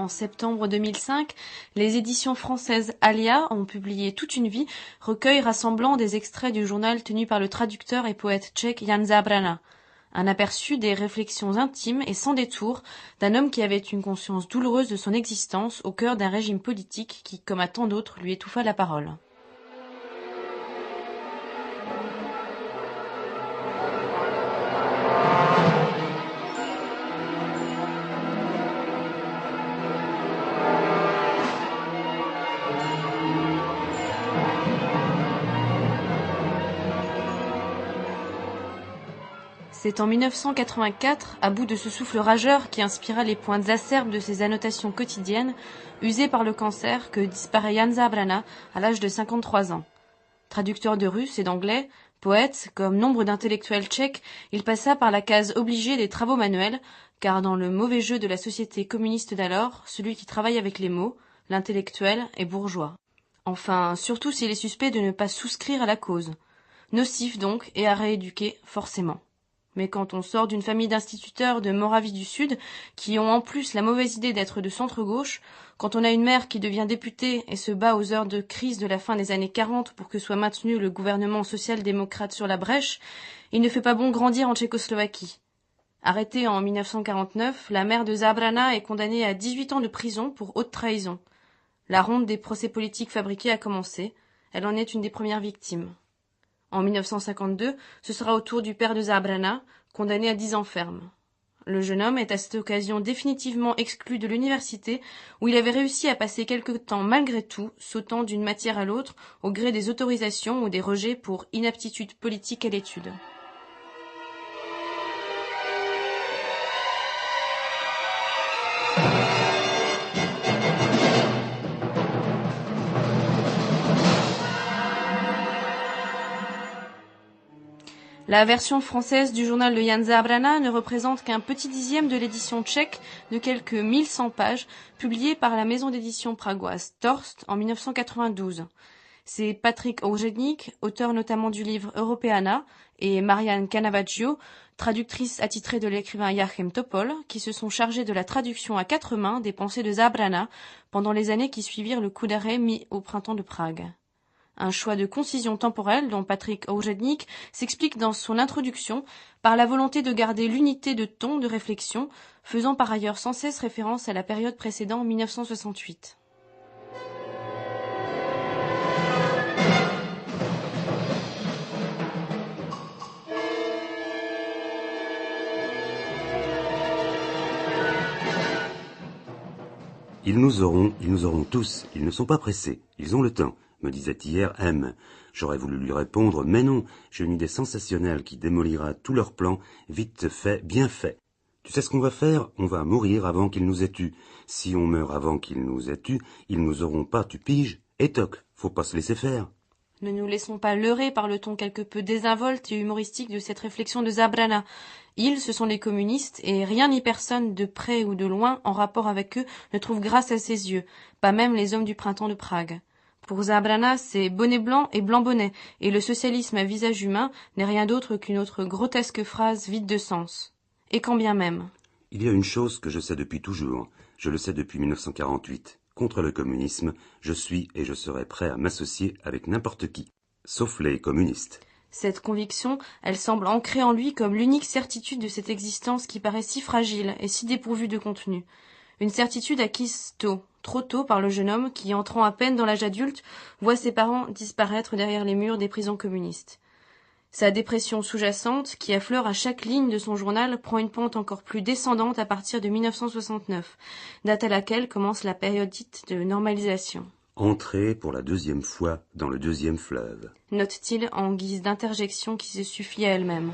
En septembre 2005, les éditions françaises Alia ont publié Toute une vie, recueil rassemblant des extraits du journal tenu par le traducteur et poète tchèque Jan Zábrana. Un aperçu des réflexions intimes et sans détour d'un homme qui avait une conscience douloureuse de son existence au cœur d'un régime politique qui, comme à tant d'autres, lui étouffa la parole. C'est en 1984, à bout de ce souffle rageur qui inspira les pointes acerbes de ses annotations quotidiennes, usées par le cancer, que disparaît Jan Zábrana à l'âge de 53 ans. Traducteur de russe et d'anglais, poète, comme nombre d'intellectuels tchèques, il passa par la case obligée des travaux manuels, car dans le mauvais jeu de la société communiste d'alors, celui qui travaille avec les mots, l'intellectuel, est bourgeois. Enfin, surtout s'il est suspect de ne pas souscrire à la cause. Nocif donc, et à rééduquer, forcément. Mais quand on sort d'une famille d'instituteurs de Moravie du Sud, qui ont en plus la mauvaise idée d'être de centre-gauche, quand on a une mère qui devient députée et se bat aux heures de crise de la fin des années 40 pour que soit maintenu le gouvernement social-démocrate sur la brèche, il ne fait pas bon grandir en Tchécoslovaquie. Arrêtée en 1949, la mère de Zábrana est condamnée à 18 ans de prison pour haute trahison. La ronde des procès politiques fabriqués a commencé. Elle en est une des premières victimes. En 1952, ce sera au tour du père de Zábrana, condamné à 10 ans ferme. Le jeune homme est à cette occasion définitivement exclu de l'université, où il avait réussi à passer quelque temps malgré tout, sautant d'une matière à l'autre, au gré des autorisations ou des rejets pour inaptitude politique à l'étude. La version française du journal de Jan Zábrana ne représente qu'un petit dixième de l'édition tchèque de quelques 1100 pages, publiée par la maison d'édition pragoise Torst en 1992. C'est Patrick Ourjedník, auteur notamment du livre Europeana, et Marianne Canavaggio, traductrice attitrée de l'écrivain Joachim Topol, qui se sont chargés de la traduction à 4 mains des pensées de Zábrana pendant les années qui suivirent le coup d'arrêt mis au printemps de Prague. Un choix de concision temporelle dont Patrick Ourjedník s'explique dans son introduction par la volonté de garder l'unité de ton de réflexion, faisant par ailleurs sans cesse référence à la période précédant 1968. Ils nous auront tous, ils ne sont pas pressés, ils ont le temps, me disait hier M. J'aurais voulu lui répondre, mais non, j'ai une idée sensationnelle qui démolira tous leurs plans, vite fait, bien fait. Tu sais ce qu'on va faire? On va mourir avant qu'ils nous aient tués. Si on meurt avant qu'ils nous aient tués, ils nous auront pas, tu piges? Et toc, faut pas se laisser faire. Ne nous laissons pas leurrer par le ton quelque peu désinvolte et humoristique de cette réflexion de Zábrana. Ils, ce sont les communistes, et rien ni personne, de près ou de loin, en rapport avec eux, ne trouve grâce à ses yeux, pas même les hommes du printemps de Prague. Pour Zábrana, c'est bonnet blanc et blanc bonnet, et le socialisme à visage humain n'est rien d'autre qu'une autre grotesque phrase vide de sens. Et quand bien même. Il y a une chose que je sais depuis toujours, je le sais depuis 1948. Contre le communisme, je suis et je serai prêt à m'associer avec n'importe qui, sauf les communistes. Cette conviction, elle semble ancrée en lui comme l'unique certitude de cette existence qui paraît si fragile et si dépourvue de contenu. Une certitude acquise tôt, trop tôt par le jeune homme qui, entrant à peine dans l'âge adulte, voit ses parents disparaître derrière les murs des prisons communistes. Sa dépression sous-jacente, qui affleure à chaque ligne de son journal, prend une pente encore plus descendante à partir de 1969, date à laquelle commence la période dite de normalisation. Entrer pour la 2e fois dans le 2e fleuve, note-t-il en guise d'interjection qui se suffit à elle-même.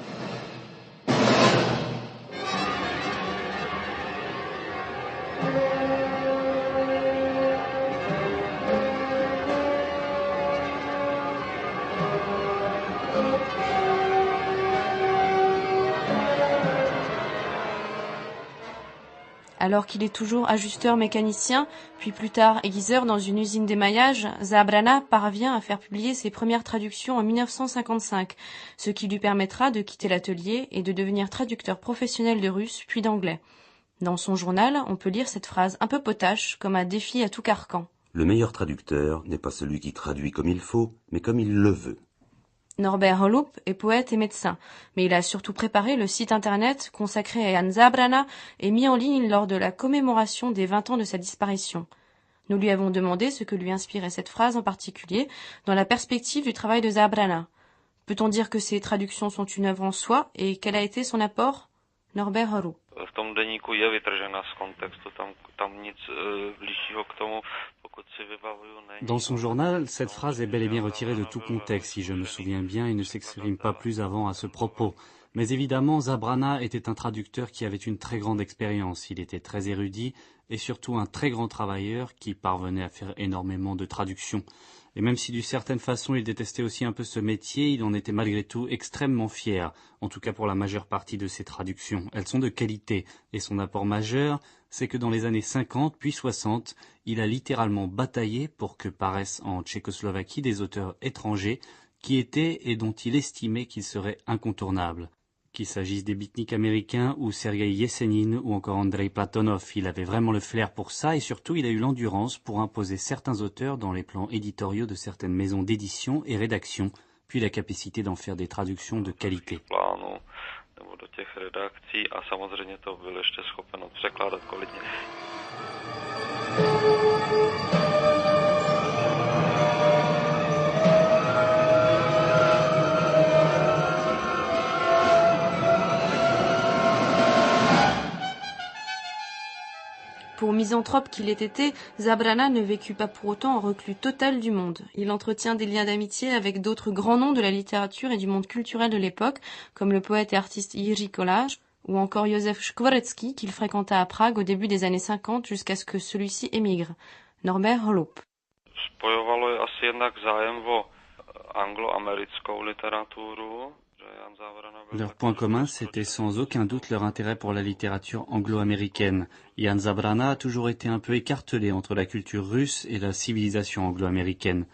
Alors qu'il est toujours ajusteur mécanicien, puis plus tard aiguiseur dans une usine d'émaillage, Zábrana parvient à faire publier ses premières traductions en 1955, ce qui lui permettra de quitter l'atelier et de devenir traducteur professionnel de russe puis d'anglais. Dans son journal, on peut lire cette phrase un peu potache, comme un défi à tout carcan. Le meilleur traducteur n'est pas celui qui traduit comme il faut, mais comme il le veut. Norbert Hollup est poète et médecin, mais il a surtout préparé le site internet consacré à Jan Zábrana et mis en ligne lors de la commémoration des 20 ans de sa disparition. Nous lui avons demandé ce que lui inspirait cette phrase en particulier dans la perspective du travail de Zábrana. Peut-on dire que ces traductions sont une œuvre en soi et quel a été son apport? Norbert Hollup. V tom deníku je vytržena z kontextu, tam nic bližšího k tomu, pokud si vybavuju, není. Dans son journal, cette phrase est bel et bien retirée de tout contexte. Si je me souviens bien, il ne s'exprime pas plus avant à ce propos. Mais évidemment, Zábrana était un traducteur qui avait une très grande expérience. Il était très érudit et surtout un très grand travailleur qui parvenait à faire énormément de traductions. Et même si d'une certaine façon il détestait aussi un peu ce métier, il en était malgré tout extrêmement fier, en tout cas pour la majeure partie de ses traductions. Elles sont de qualité, et son apport majeur, c'est que dans les années 50 puis 60, il a littéralement bataillé pour que paraissent en Tchécoslovaquie des auteurs étrangers qui étaient et dont il estimait qu'ils seraient incontournables. Qu'il s'agisse des beatniks américains ou Sergei Yesenin ou encore Andrei Platonov, il avait vraiment le flair pour ça et surtout il a eu l'endurance pour imposer certains auteurs dans les plans éditoriaux de certaines maisons d'édition et rédaction, puis la capacité d'en faire des traductions de qualité. Nebo do těch redakcí a samozřejmě to byl ještě schopen překládat kvalitně. Pour misanthrope qu'il ait été, Zábrana ne vécut pas pour autant en reclus total du monde. Il entretient des liens d'amitié avec d'autres grands noms de la littérature et du monde culturel de l'époque, comme le poète et artiste Jiří Kolář, ou encore Josef Škvorecký, qu'il fréquenta à Prague au début des années 50 jusqu'à ce que celui-ci émigre. Norbert Hollup. Spojovalo je asi jednak zájem o anglo-americkou literaturu. Leur point commun, c'était sans aucun doute leur intérêt pour la littérature anglo-américaine. Jan Zábrana a toujours été un peu écartelé entre la culture russe et la civilisation anglo-américaine.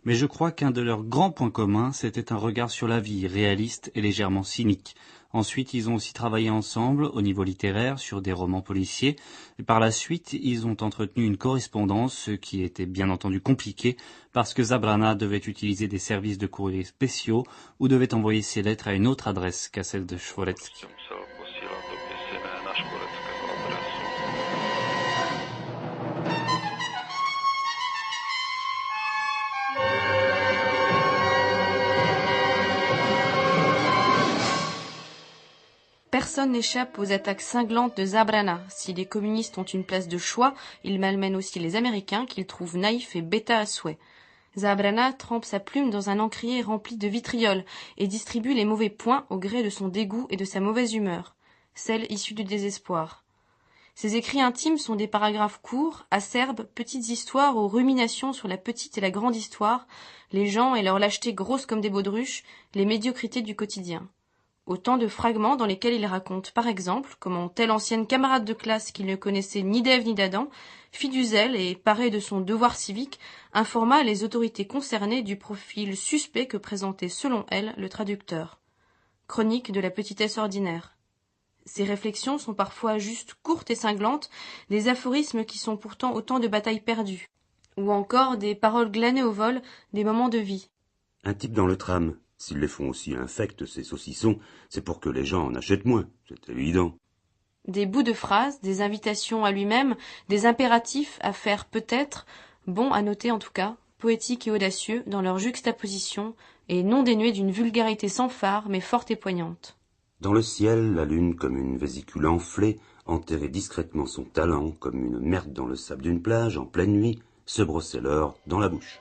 Mais je crois qu'un de leurs grands points communs, c'était un regard sur la vie, réaliste et légèrement cynique. Ensuite, ils ont aussi travaillé ensemble, au niveau littéraire, sur des romans policiers. Et par la suite, ils ont entretenu une correspondance, ce qui était bien entendu compliqué, parce que Zábrana devait utiliser des services de courrier spéciaux ou devait envoyer ses lettres à une autre adresse qu'à celle de Škvorecký. Personne n'échappe aux attaques cinglantes de Zábrana. Si les communistes ont une place de choix, ils malmènent aussi les Américains qu'ils trouvent naïfs et bêtas à souhait. Zábrana trempe sa plume dans un encrier rempli de vitriol et distribue les mauvais points au gré de son dégoût et de sa mauvaise humeur, celle issue du désespoir. Ses écrits intimes sont des paragraphes courts, acerbes, petites histoires aux ruminations sur la petite et la grande histoire, les gens et leur lâcheté grosse comme des baudruches, les médiocrités du quotidien. Autant de fragments dans lesquels il raconte, par exemple, comment telle ancienne camarade de classe qu'il ne connaissait ni d'Ève ni d'Adam, fit du zèle et, paré de son devoir civique, informa les autorités concernées du profil suspect que présentait, selon elle, le traducteur. Chronique de la petitesse ordinaire. Ces réflexions sont parfois juste courtes et cinglantes, des aphorismes qui sont pourtant autant de batailles perdues, ou encore des paroles glanées au vol, des moments de vie. Un type dans le tram. S'ils les font aussi infects, ces saucissons, c'est pour que les gens en achètent moins, c'est évident. Des bouts de phrases, des invitations à lui-même, des impératifs à faire peut-être, bons à noter en tout cas, poétiques et audacieux dans leur juxtaposition, et non dénués d'une vulgarité sans phare, mais forte et poignante. Dans le ciel, la lune, comme une vésicule enflée, enterrait discrètement son talent, comme une merde dans le sable d'une plage, en pleine nuit, se brossait l'or dans la bouche.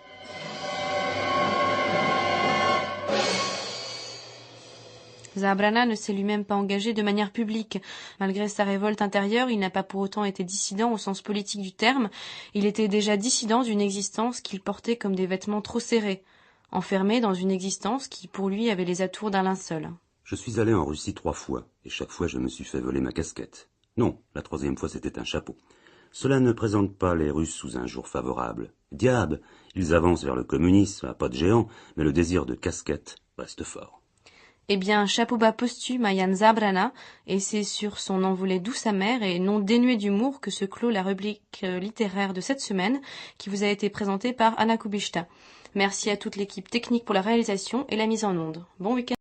Zábrana ne s'est lui-même pas engagé de manière publique. Malgré sa révolte intérieure, il n'a pas pour autant été dissident au sens politique du terme. Il était déjà dissident d'une existence qu'il portait comme des vêtements trop serrés, enfermé dans une existence qui, pour lui, avait les atours d'un linceul. Je suis allé en Russie 3 fois, et chaque fois je me suis fait voler ma casquette. Non, la 3e fois c'était un chapeau. Cela ne présente pas les Russes sous un jour favorable. Diable, ils avancent vers le communisme à pas de géant, mais le désir de casquette reste fort. Eh bien, chapeau bas posthume à Jan Zabrana, et c'est sur son envolée douce amère et non dénuée d'humour que se clôt la rubrique littéraire de cette semaine, qui vous a été présentée par Anna Kubishta. Merci à toute l'équipe technique pour la réalisation et la mise en onde. Bon week-end.